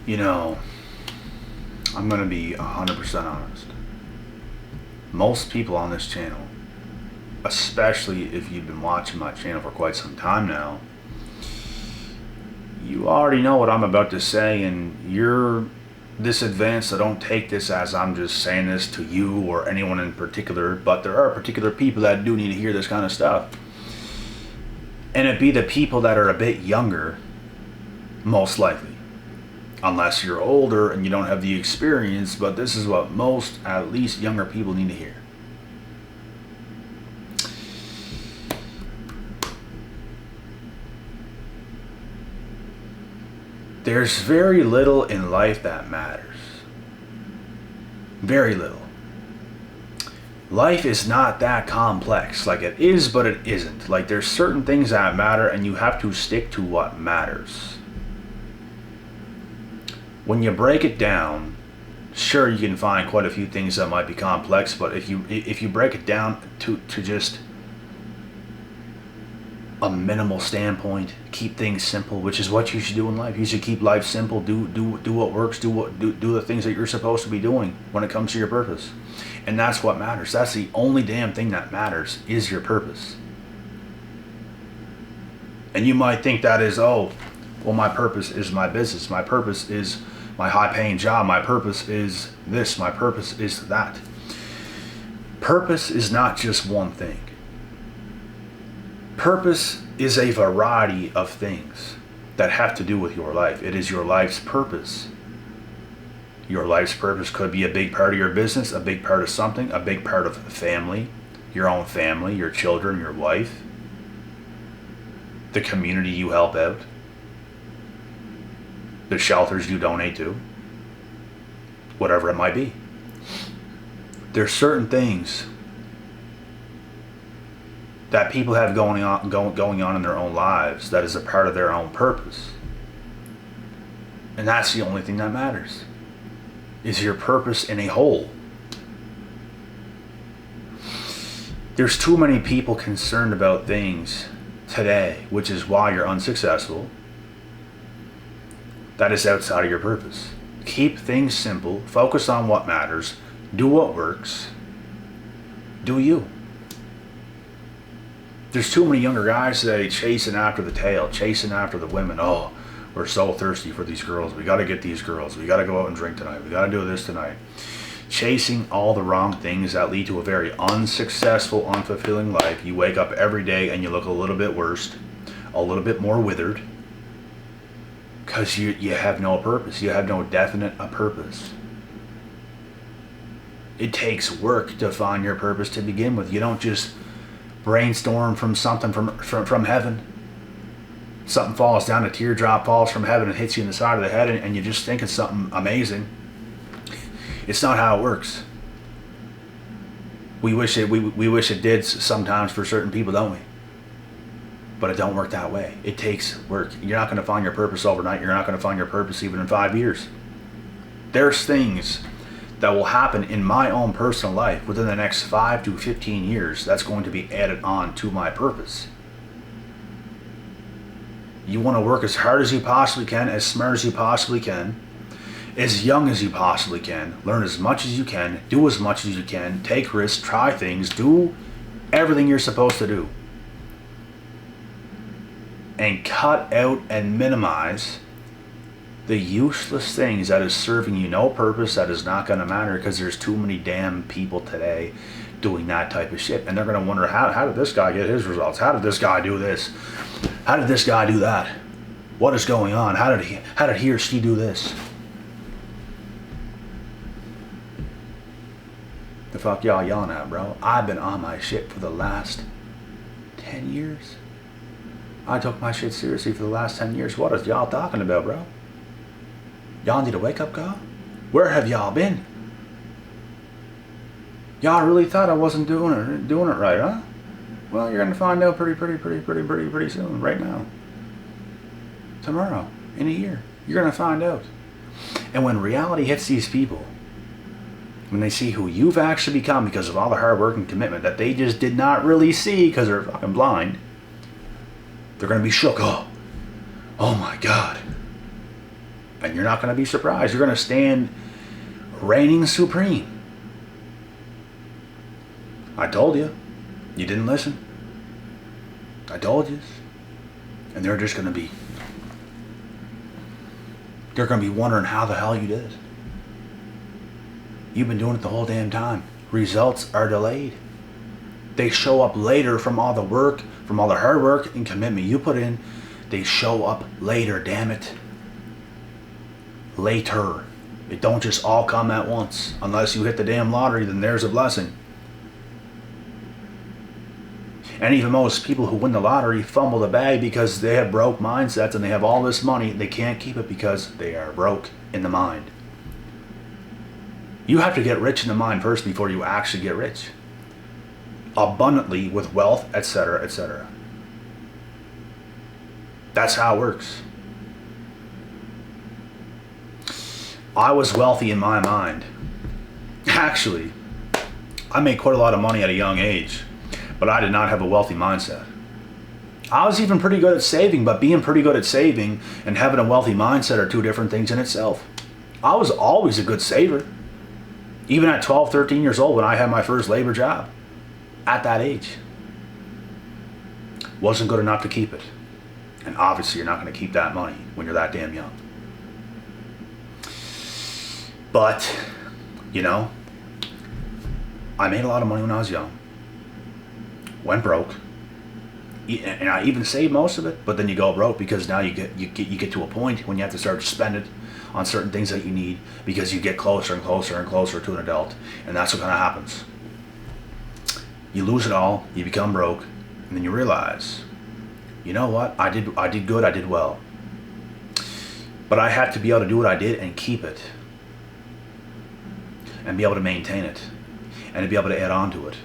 You know, I'm going to be 100% honest. Most people on this channel, especially if you've been watching my channel for quite some time now, you already know what I'm about to say, and you're this advanced, so don't take this as I'm just saying this to you or anyone in particular, but there are particular people that do need to hear this kind of stuff. And it'd be the people that are a bit younger, most likely. Unless you're older and you don't have the experience, but this is what most, at least younger people, need to hear. There's very little in life that matters. Very little. Life is not that complex. Like, it is, but it isn't. Like, there's certain things that matter, and you have to stick to what matters. When you break it down, sure, you can find quite a few things that might be complex, but if you break it down to just a minimal standpoint, keep things simple, which is what you should do in life. You should keep life simple. Do what works. Do the things that you're supposed to be doing when it comes to your purpose, and that's what matters. That's the only damn thing that matters, is your purpose. And you might think that is, oh, well, my purpose is my business. My purpose is my high-paying job. My purpose is this. My purpose is that. Purpose is not just one thing. Purpose is a variety of things that have to do with your life. It is your life's purpose. Your life's purpose could be a big part of your business, a big part of something, a big part of family, your own family, your children, your wife, the community you help out, the shelters you donate to, whatever it might be. There's certain things that people have going on in their own lives that is a part of their own purpose. And that's the only thing that matters, is your purpose in a whole. There's too many people concerned about things today, which is why you're unsuccessful, that is outside of your purpose. Keep things simple, focus on what matters, do what works, do you. There's too many younger guys today chasing after the tail, chasing after the women. Oh, we're so thirsty for these girls. We got to get these girls. We got to go out and drink tonight. We got to do this tonight. Chasing all the wrong things that lead to a very unsuccessful, unfulfilling life. You wake up every day and you look a little bit worse, a little bit more withered, because you have no purpose. You have no definite purpose. It takes work to find your purpose to begin with. You don't just brainstorm from something from heaven. Something falls down, a teardrop falls from heaven and hits you in the side of the head, and you just think it's something amazing. It's not how it works. We wish it did sometimes for certain people, don't we? But it don't work that way. It takes work. You're not going to find your purpose overnight. You're not going to find your purpose even in 5 years. There's things that will happen in my own personal life within the next 5 to 15 years that's going to be added on to my purpose. You want to work as hard as you possibly can, as smart as you possibly can, as young as you possibly can, learn as much as you can, do as much as you can, take risks, try things, do everything you're supposed to do. And cut out and minimize the useless things that is serving you no purpose, that is not going to matter, because there's too many damn people today doing that type of shit. And they're going to wonder, how did this guy get his results? How did this guy do this? How did this guy do that? What is going on? How did he or she do this? The fuck y'all yelling at, bro? I've been on my shit for the last 10 years. I took my shit seriously for the last 10 years. What is y'all talking about, bro? Y'all need a wake-up call? Where have y'all been? Y'all really thought I wasn't doing it right, huh? Well, you're gonna find out pretty soon, right now. Tomorrow, in a year, you're gonna find out. And when reality hits these people, when they see who you've actually become because of all the hard work and commitment that they just did not really see because they're fucking blind, they're gonna be shook. Oh my God. And you're not going to be surprised. You're going to stand reigning supreme. I told you. You didn't listen. I told you. And they're just going to be... They're going to be wondering how the hell you did it. You've been doing it the whole damn time. Results are delayed. They show up later from all the work, from all the hard work and commitment you put in. They show up later, damn it. Later. It don't just all come at once. Unless you hit the damn lottery, then there's a blessing. And even most people who win the lottery fumble the bag because they have broke mindsets and they have all this money. They can't keep it because they are broke in the mind. You have to get rich in the mind first before you actually get rich. Abundantly with wealth, etc., etc. That's how it works. I was wealthy in my mind. Actually, I made quite a lot of money at a young age, but I did not have a wealthy mindset. I was even pretty good at saving, but being pretty good at saving and having a wealthy mindset are two different things in itself. I was always a good saver. Even at 12, 13 years old when I had my first labor job. At that age. Wasn't good enough to keep it. And obviously you're not going to keep that money when you're that damn young. But, you know, I made a lot of money when I was young. Went broke. And I even saved most of it, but then you go broke because now you get to a point when you have to start to spend it on certain things that you need because you get closer and closer and closer to an adult, and that's what kind of happens. You lose it all, you become broke, and then you realize, you know what? I did good, I did well. But I had to be able to do what I did and keep it. And be able to maintain it. And to be able to add on to it.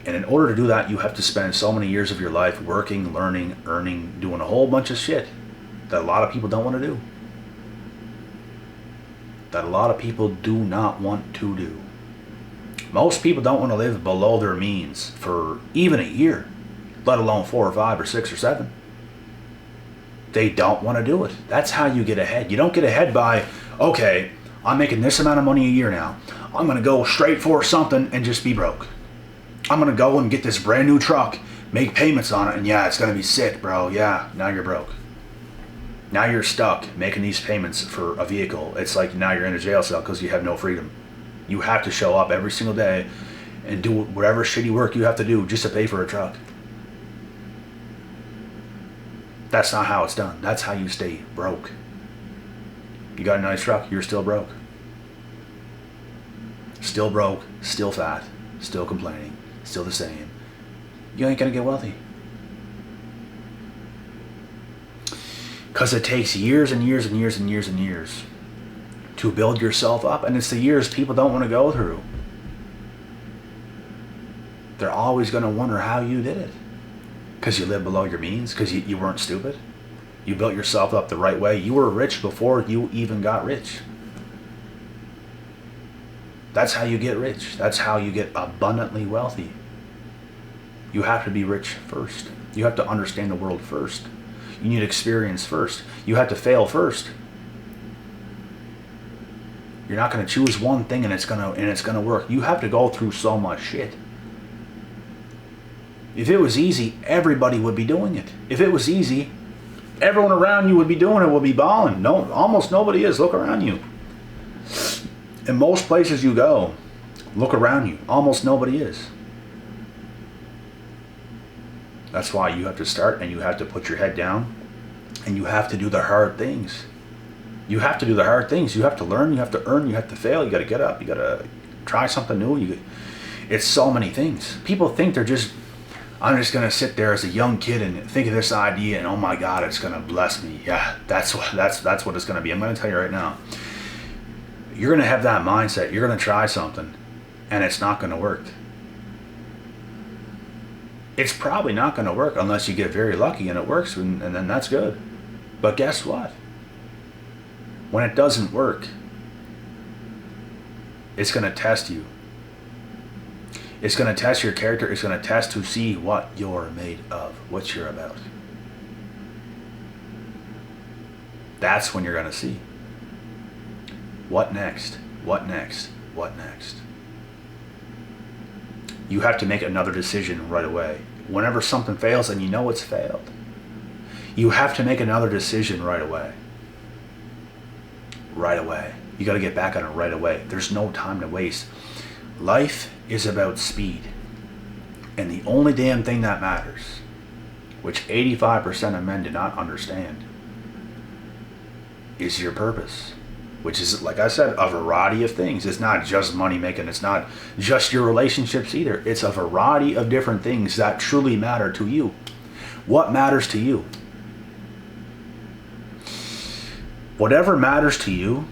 And in order to do that, you have to spend so many years of your life working, learning, earning, doing a whole bunch of shit that a lot of people don't want to do. That a lot of people do not want to do. Most people don't want to live below their means for even a year, let alone 4 or 5 or 6 or 7. They don't want to do it. That's how you get ahead. You don't get ahead by, okay, I'm making this amount of money a year now. I'm going to go straight for something and just be broke. I'm going to go and get this brand new truck, make payments on it, and yeah, it's going to be sick, bro. Yeah, now you're broke. Now you're stuck making these payments for a vehicle. It's like now you're in a jail cell because you have no freedom. You have to show up every single day and do whatever shitty work you have to do just to pay for a truck. That's not how it's done. That's how you stay broke. You got a nice truck, you're still broke. Still broke, still fat, still complaining, still the same. You ain't gonna get wealthy. Because it takes years and years and years and years and years to build yourself up. And it's the years people don't want to go through. They're always going to wonder how you did it. Because you lived below your means. Because you weren't stupid. You built yourself up the right way. You were rich before you even got rich. That's how you get rich. That's how you get abundantly wealthy. You have to be rich first. You have to understand the world first. You need experience first. You have to fail first. You're not going to choose one thing and it's going to work. You have to go through so much shit. If it was easy, everybody would be doing it. If it was easy, everyone around you would be doing it, would be balling. No, almost nobody is. Look around you. In most places you go, look around you. Almost nobody is. That's why you have to start and you have to put your head down and you have to do the hard things. You have to do the hard things. You have to learn, you have to earn, you have to fail, you got to get up, you got to try something new. It's so many things. People think I'm just going to sit there as a young kid and think of this idea and oh my God, it's going to bless me. Yeah, that's what it's going to be. I'm going to tell you right now. You're going to have that mindset. You're going to try something and it's not going to work. It's probably not going to work unless you get very lucky and it works, and then that's good. But guess what? When it doesn't work, it's going to test you. It's going to test your character. It's going to test to see what you're made of, what you're about. That's when you're going to see. What next? What next? What next? You have to make another decision right away. Whenever something fails and you know it's failed, you have to make another decision right away. Right away. You got to get back on it right away. There's no time to waste. Life is about speed. And the only damn thing that matters, which 85% of men do not understand, is your purpose. Which is, like I said, a variety of things. It's not just money making. It's not just your relationships either. It's a variety of different things that truly matter to you. What matters to you? Whatever matters to you,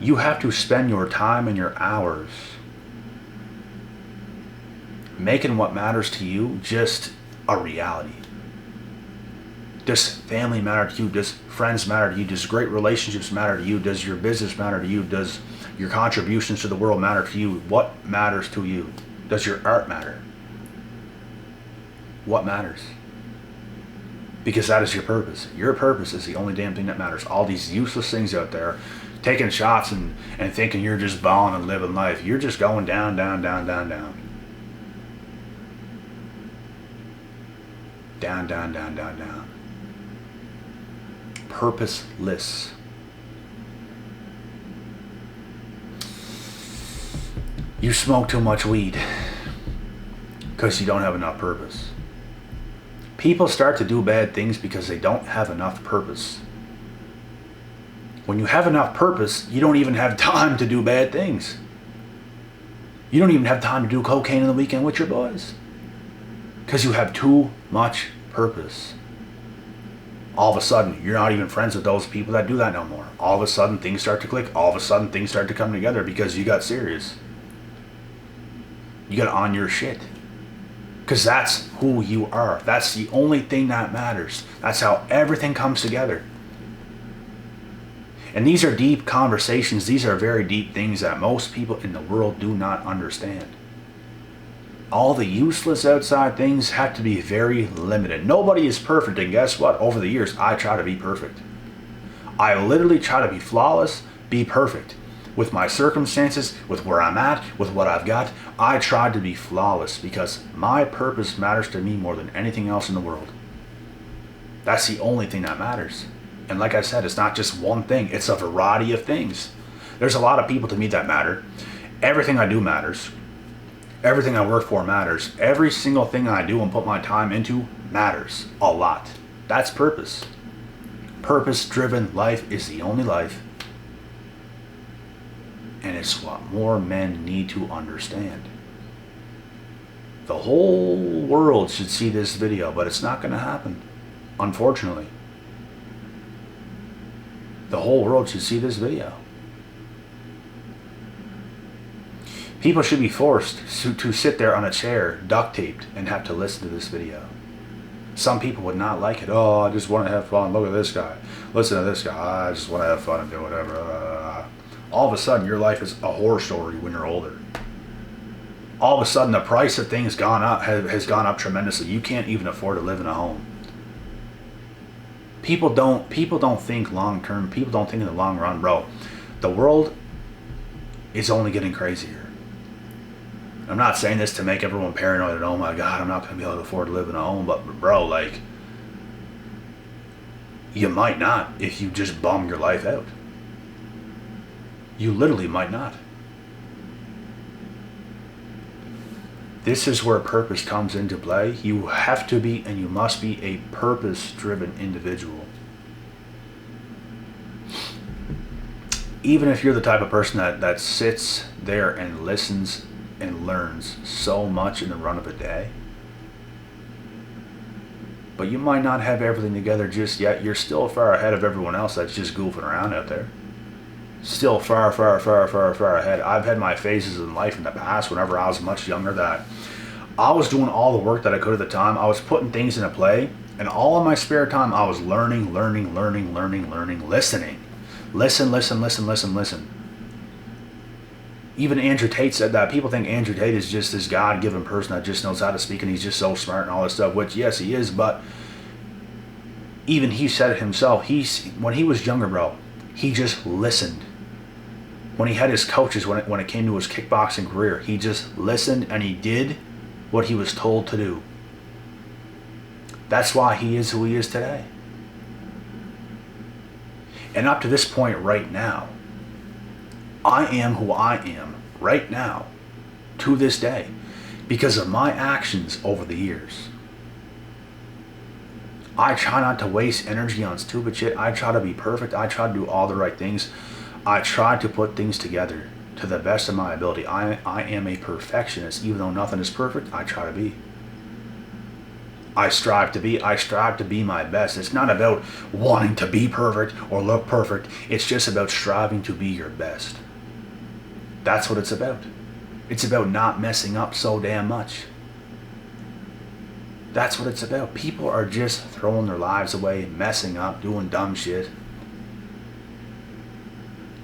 you have to spend your time and your hours making what matters to you just a reality. Does family matter to you? Does friends matter to you? Does great relationships matter to you? Does your business matter to you? Does your contributions to the world matter to you? What matters to you? Does your art matter? What matters? Because that is your purpose. Your purpose is the only damn thing that matters. All these useless things out there, taking shots and thinking you're just balling and living life. You're just going down, down, down, down, down. Down, down, down, down, down. Purposeless. You smoke too much weed because you don't have enough purpose. People start to do bad things because they don't have enough purpose. When you have enough purpose, you don't even have time to do bad things. You don't even have time to do cocaine on the weekend with your boys because you have too much purpose. All of a sudden, you're not even friends with those people that do that no more. All of a sudden, things start to click. All of a sudden, things start to come together because you got serious. You got on your shit. Because that's who you are. That's the only thing that matters. That's how everything comes together. And these are deep conversations. These are very deep things that most people in the world do not understand. All the useless outside things have to be very limited. Nobody is perfect, and guess what? Over the years, I try to be perfect. I literally try to be flawless, be perfect. With my circumstances, with where I'm at, with what I've got, I try to be flawless because my purpose matters to me more than anything else in the world. That's the only thing that matters. And like I said, it's not just one thing, it's a variety of things. There's a lot of people to me that matter. Everything I do matters. Everything I work for matters. Every single thing I do and put my time into matters a lot. That's purpose. Purpose-driven life is the only life. And it's what more men need to understand. The whole world should see this video, but it's not going to happen, unfortunately. The whole world should see this video. People should be forced to sit there on a chair, duct taped, and have to listen to this video. Some people would not like it. Oh, I just want to have fun. Look at this guy. Listen to this guy. I just want to have fun and do whatever. All of a sudden, your life is a horror story when you're older. All of a sudden, the price of things has gone up tremendously. You can't even afford to live in a home. People don't think long term. People don't think in the long run, bro. The world is only getting crazier. I'm not saying this to make everyone paranoid and oh my God, I'm not going to be able to afford to live in a home, but bro, like, you might not if you just bum your life out. You literally might not. This is where purpose comes into play. You have to be and you must be a purpose-driven individual. Even if you're the type of person that sits there and listens and learns so much in the run of a day, but you might not have everything together just yet. You're still far ahead of everyone else that's just goofing around out there. Still far, far, far, far, far ahead. I've had my phases in life in the past whenever I was much younger that I was doing all the work that I could at the time. I was putting things into play, and all of my spare time I was learning, listening. Listen. Even Andrew Tate said that. People think Andrew Tate is just this God-given person that just knows how to speak and he's just so smart and all this stuff, which yes, he is, but even he said it himself. When he was younger, bro, He just listened. When he had his coaches, when it came to his kickboxing career, he just listened and he did what he was told to do. That's why he is who he is today. And up to this point right now, I am who I am right now, to this day, because of my actions over the years. I try not to waste energy on stupid shit. I try to be perfect. I try to do all the right things. I try to put things together to the best of my ability. I am a perfectionist. Even though nothing is perfect, I try to be. I strive to be my best. It's not about wanting to be perfect or look perfect. It's just about striving to be your best. That's what it's about. It's about not messing up so damn much. That's what it's about. People are just throwing their lives away, messing up, doing dumb shit.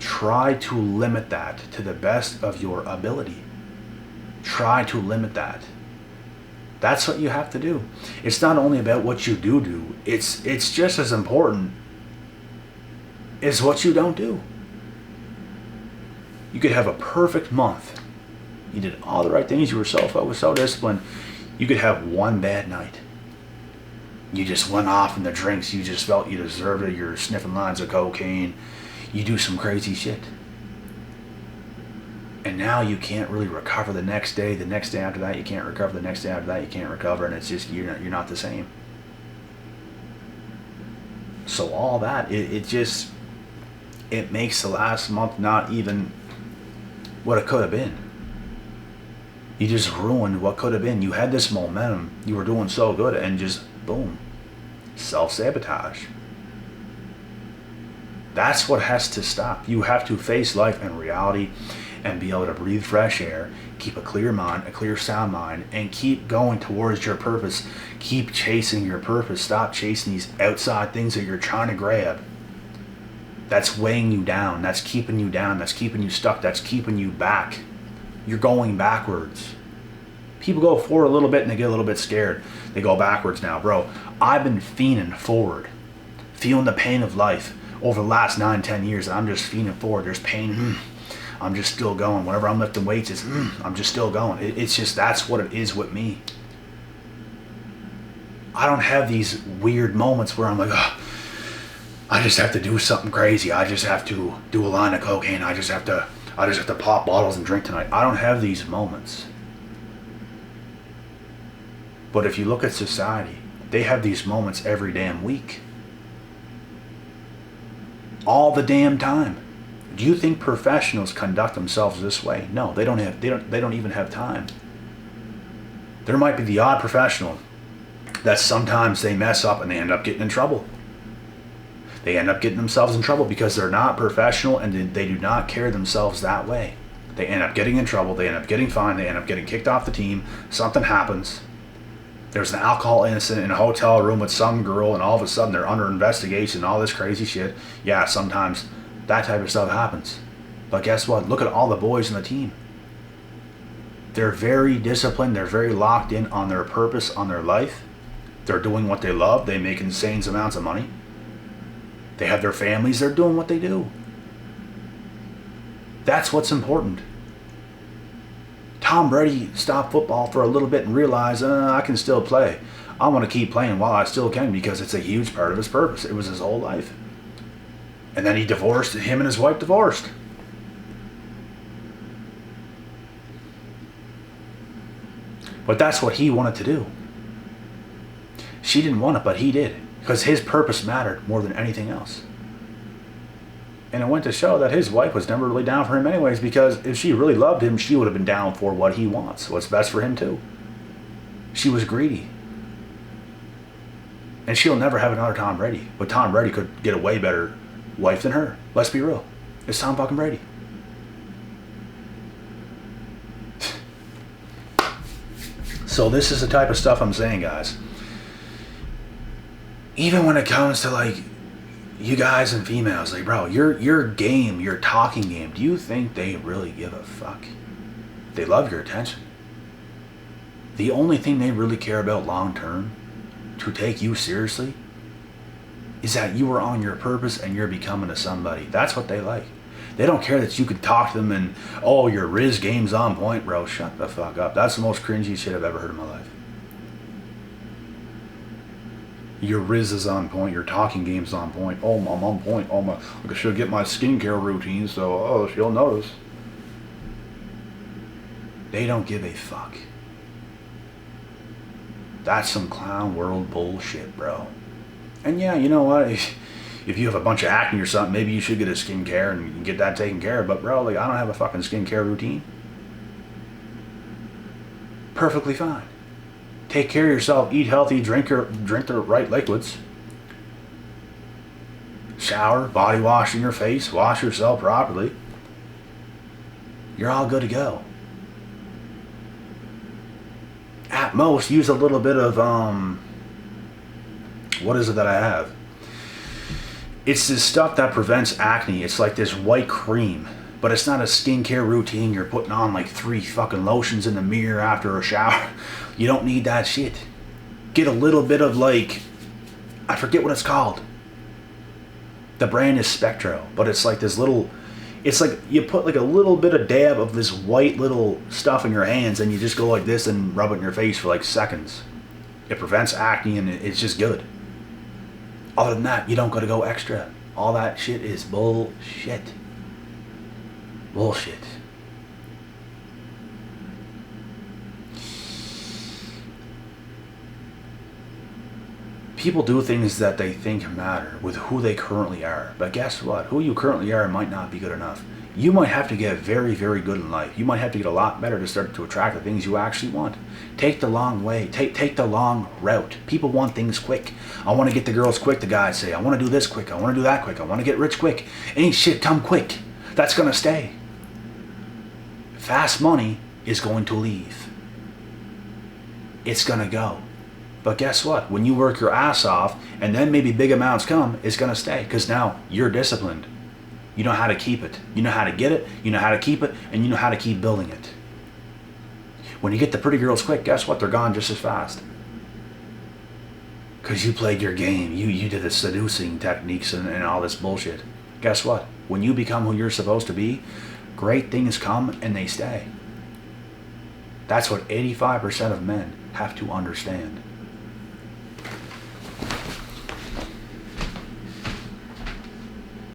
Try to limit that to the best of your ability. Try to limit that. That's what you have to do. It's not only about what you do. It's just as important as what you don't do. You could have a perfect month. You did all the right things. You were so focused, so disciplined. You could have one bad night. You just went off in the drinks. You just felt you deserved it. You're sniffing lines of cocaine. You do some crazy shit. And now you can't really recover the next day. The next day after that, you can't recover. The next day after that, you can't recover. And it's just, you're not the same. So all that, it makes the last month not even what it could have been. You just ruined what could have been. You had this momentum. You were doing so good and just, boom, self-sabotage. That's what has to stop. You have to face life and reality and be able to breathe fresh air, keep a clear mind, a clear sound mind, and keep going towards your purpose. Keep chasing your purpose. Stop chasing these outside things that you're trying to grab. That's weighing you down. That's keeping you down. That's keeping you stuck. That's keeping you back. You're going backwards. People go forward a little bit and they get a little bit scared. They go backwards now. Bro, I've been fiending forward, feeling the pain of life over the last 9-10 years. I'm just fiending forward. There's pain. I'm just still going. Whenever I'm lifting weights, I'm just still going. It's just, that's what it is with me. I don't have these weird moments where I'm like, oh, I just have to do something crazy. I just have to do a line of cocaine. I just have to pop bottles and drink tonight. I don't have these moments. But if you look at society, they have these moments every damn week. All the damn time. Do you think professionals conduct themselves this way? No, they don't even have time. There might be the odd professional that sometimes they mess up and they end up getting in trouble. They end up getting themselves in trouble because they're not professional and they do not carry themselves that way. They end up getting in trouble. They end up getting fined. They end up getting kicked off the team. Something happens. There's an alcohol incident in a hotel room with some girl and all of a sudden they're under investigation, all this crazy shit. Yeah, sometimes that type of stuff happens. But guess what? Look at all the boys in the team. They're very disciplined. They're very locked in on their purpose, on their life. They're doing what they love. They make insane amounts of money. They have their families. They're doing what they do. That's what's important. Tom Brady stopped football for a little bit and realized, I can still play. I want to keep playing while I still can because it's a huge part of his purpose. It was his whole life. And then he divorced. Him and his wife divorced. But that's what he wanted to do. She didn't want it, but he did. Because his purpose mattered more than anything else. And it went to show that his wife was never really down for him anyways, because if she really loved him, she would have been down for what he wants, what's best for him too. She was greedy. And she'll never have another Tom Brady. But Tom Brady could get a way better wife than her. Let's be real. It's Tom fucking Brady. So this is the type of stuff I'm saying, guys. Even when it comes to like you guys and females, like, bro, your game, your talking game, do you think they really give a fuck? They love your attention. The only thing they really care about long term, to take you seriously, is that you are on your purpose and you're becoming a somebody. That's what they like. They don't care that you can talk to them and, oh, your Riz game's on point, bro. Shut the fuck up. That's the most cringy shit I've ever heard in my life. Your Riz is on point. Your talking game's on point. Oh, I'm on point. Oh, I should get my skincare routine so, she'll notice. They don't give a fuck. That's some clown world bullshit, bro. And yeah, you know what? If you have a bunch of acne or something, maybe you should get a skincare and get that taken care of. But bro, like, I don't have a fucking skincare routine. Perfectly fine. Take care of yourself. Eat healthy. Drink the right liquids. Shower. Body wash in your face. Wash yourself properly. You're all good to go. At most, use a little bit of what is it that I have? It's this stuff that prevents acne. It's like this white cream, but it's not a skincare routine. You're putting on like 3 fucking lotions in the mirror after a shower. You don't need that shit. Get a little bit of like, I forget what it's called. The brand is Spectro, but it's like this little, it's like you put like a little bit of dab of this white little stuff in your hands and you just go like this and rub it in your face for like seconds. It prevents acne and it's just good. Other than that, you don't gotta go extra. All that shit is bullshit. Bullshit. People do things that they think matter with who they currently are. But guess what? Who you currently are might not be good enough. You might have to get very, very good in life. You might have to get a lot better to start to attract the things you actually want. Take the long way. Take the long route. People want things quick. I want to get the girls quick, the guys say. I want to do this quick. I want to do that quick. I want to get rich quick. Ain't shit come quick. That's going to stay. Fast money is going to leave. It's going to go. But guess what? When you work your ass off and then maybe big amounts come, it's going to stay because now you're disciplined. You know how to keep it. You know how to get it. You know how to keep it. And you know how to keep building it. When you get the pretty girls quick, guess what? They're gone just as fast. Because you played your game. You did the seducing techniques and all this bullshit. Guess what? When you become who you're supposed to be, great things come and they stay. That's what 85% of men have to understand.